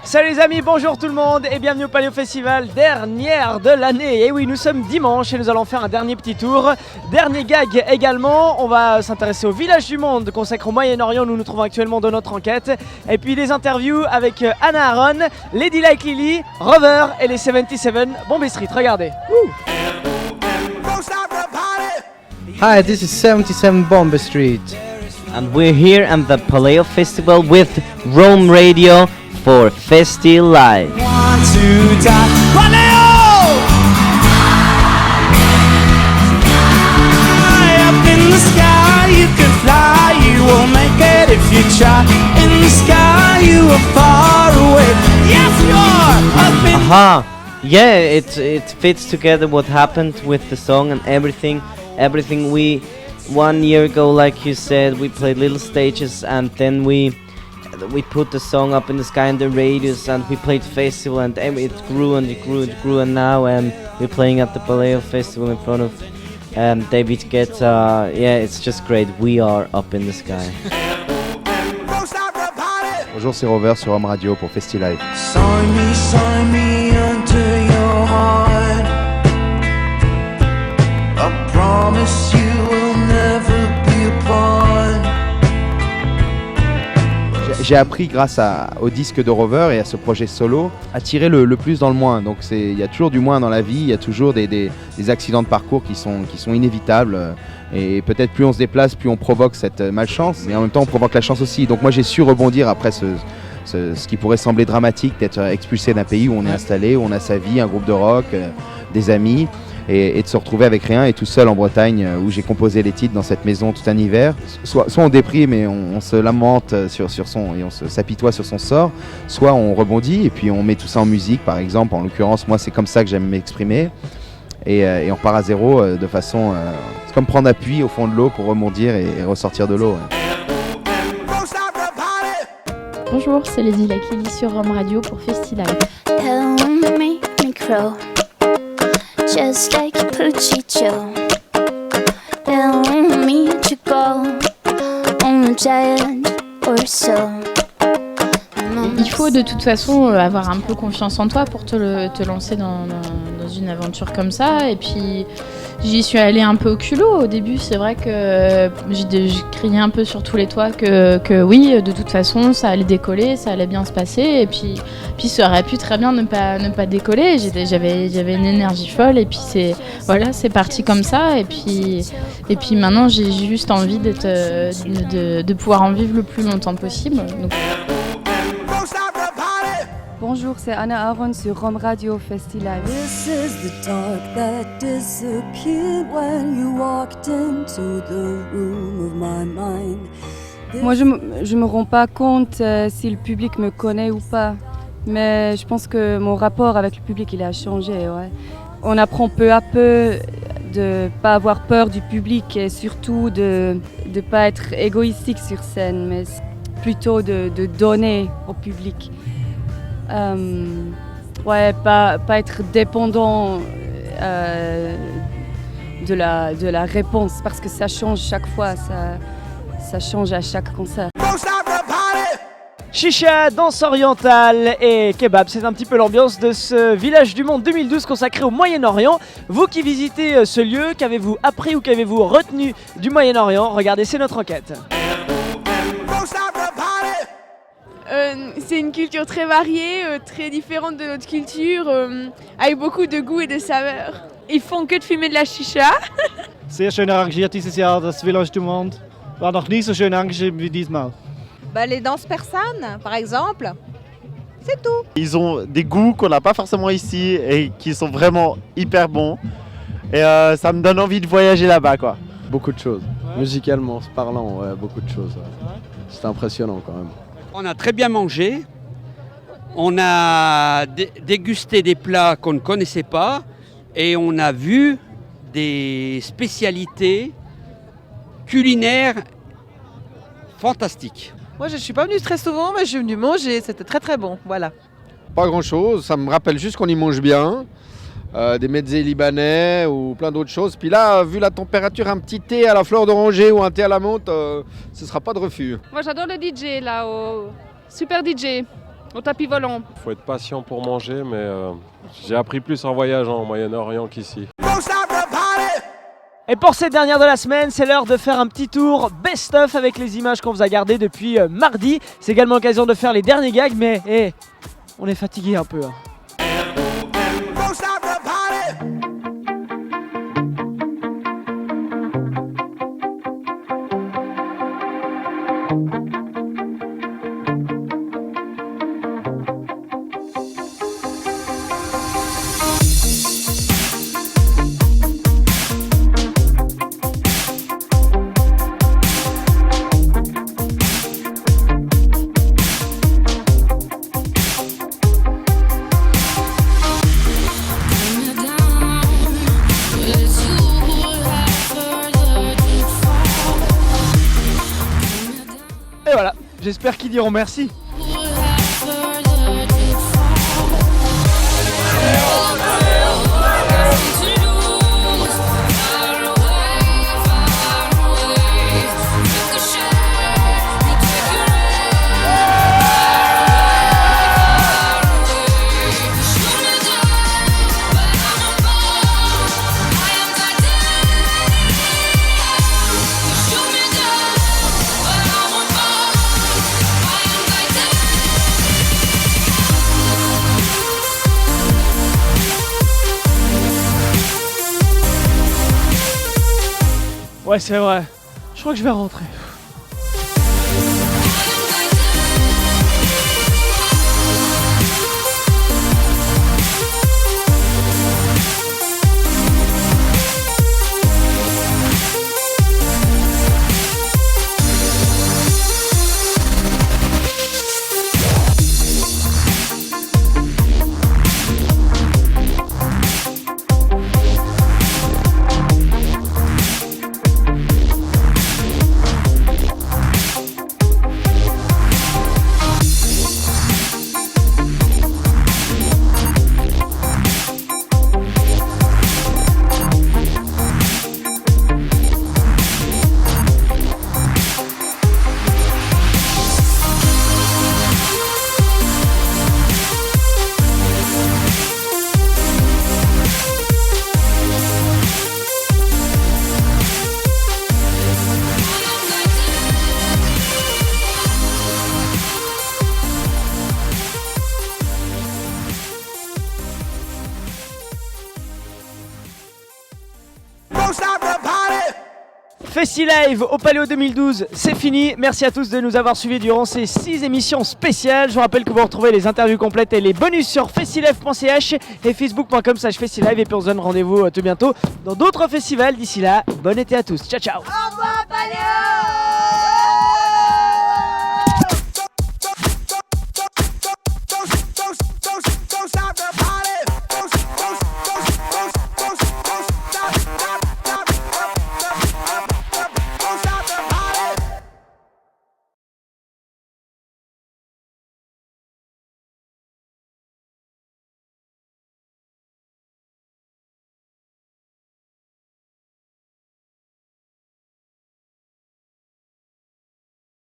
Salut les amis, bonjour tout le monde et bienvenue au Paléo Festival, dernière de l'année. Et oui, nous sommes dimanche et nous allons faire un dernier petit tour. Dernier gag également, on va s'intéresser au village du monde consacré au Moyen-Orient où nous nous trouvons actuellement dans notre enquête. Et puis des interviews avec Anna Aaron, Lady Like Lily, Rover et les 77 Bombay Street. Regardez. Hi, this is 77 Bombay Street. And we're here at the Paléo Festival with Rome Radio for Festi Live. Aha! Yeah, it fits together what happened with the song and everything. Everything we 1 year ago, like you said, we played little stages and then we put the song up in the sky and the radios and we played festival and it grew and it grew and it grew and now we're playing at the Paléo Festival in front of David Guetta. Yeah, it's just great. We are up in the sky. Bonjour, c'est Rover sur Rome Radio pour Festi Live. Sign me under your heart. I promise you will never be apart. J'ai appris grâce au disque de Rover et à ce projet solo à tirer le plus dans le moins. Donc il y a toujours du moins dans la vie, il y a toujours des accidents de parcours qui sont inévitables. Et peut-être plus on se déplace, plus on provoque cette malchance, mais en même temps on provoque la chance aussi. Donc moi j'ai su rebondir après ce qui pourrait sembler dramatique d'être expulsé d'un pays où on est installé, où on a sa vie, un groupe de rock, des amis. Et de se retrouver avec rien et tout seul en Bretagne où j'ai composé les titres dans cette maison tout un hiver. Soit on déprime et on se lamente sur son et on s'apitoie sur son sort, soit on rebondit et puis on met tout ça en musique par exemple. En l'occurrence moi c'est comme ça que j'aime m'exprimer et on repart à zéro de façon c'est comme prendre appui au fond de l'eau pour rebondir et ressortir de l'eau. Bonjour, c'est Lady Like Lily sur Rome Radio pour Festi Live. Just like a Puccicho, tell me to go on a giant or so. Il faut de toute façon avoir un peu confiance en toi pour te lancer dans une aventure comme ça. Et puis j'y suis allée un peu au culot. Au début, c'est vrai que j'ai crié un peu sur tous les toits que oui, de toute façon, ça allait décoller, ça allait bien se passer. Et puis ça aurait pu très bien ne pas décoller. J'avais une énergie folle. Et puis c'est parti comme ça. Et puis maintenant, j'ai juste envie de pouvoir en vivre le plus longtemps possible. Donc... Bonjour, c'est Anna Aaron sur Rome Radio Festi Live. This is the dark that disappeared when you walked into the room of my mind. Moi, je me rends pas compte si le public me connaît ou pas, mais je pense que mon rapport avec le public il a changé. Ouais. On apprend peu à peu de pas avoir peur du public et surtout de pas être égoïstique sur scène, mais plutôt de donner au public. Pas être dépendant de la réponse parce que ça change chaque fois, ça change à chaque concert. Chicha, danse orientale et kebab, c'est un petit peu l'ambiance de ce village du monde 2012 consacré au Moyen-Orient. Vous qui visitez ce lieu, qu'avez-vous appris ou qu'avez-vous retenu du Moyen-Orient? Regardez, c'est notre enquête. C'est une culture très variée, très différente de notre culture, avec beaucoup de goût et de saveurs. Ils font que de fumer de la chicha. Sehr schön arrangiert dieses Jahr, das Village du Monde. War noch nie so schön angeschrieben wie diesmal. Les danses persanes, par exemple, c'est tout. Ils ont des goûts qu'on n'a pas forcément ici et qui sont vraiment hyper bons. Et ça me donne envie de voyager là-bas, quoi. Beaucoup de choses, musicalement parlant, beaucoup de choses. C'est impressionnant quand même. On a très bien mangé, on a dégusté des plats qu'on ne connaissait pas et on a vu des spécialités culinaires fantastique. Moi, je suis pas venue très souvent, mais je suis venue manger. C'était très très bon. Voilà. Pas grand-chose, ça me rappelle juste qu'on y mange bien. Des mezzés libanais ou plein d'autres choses. Puis là, vu la température, un petit thé à la fleur d'oranger ou un thé à la menthe, ce sera pas de refus. Moi j'adore le DJ là, super DJ, au tapis volant. Il faut être patient pour manger, mais j'ai appris plus en voyageant au Moyen-Orient qu'ici. Et pour cette dernière de la semaine, c'est l'heure de faire un petit tour best-of avec les images qu'on vous a gardées depuis mardi. C'est également l'occasion de faire les derniers gags, mais on est fatigué un peu. Hein. Et voilà, j'espère qu'ils diront merci. Ouais, c'est vrai. Je crois que je vais rentrer. FestiLive au Paléo 2012, c'est fini. Merci à tous de nous avoir suivis durant ces 6 émissions spéciales. Je vous rappelle que vous retrouvez les interviews complètes et les bonus sur festilive.ch et facebook.com/festilive. Et puis on se donne rendez-vous tout bientôt dans d'autres festivals. D'ici là, bon été à tous. Ciao ciao. Au revoir, Paléo.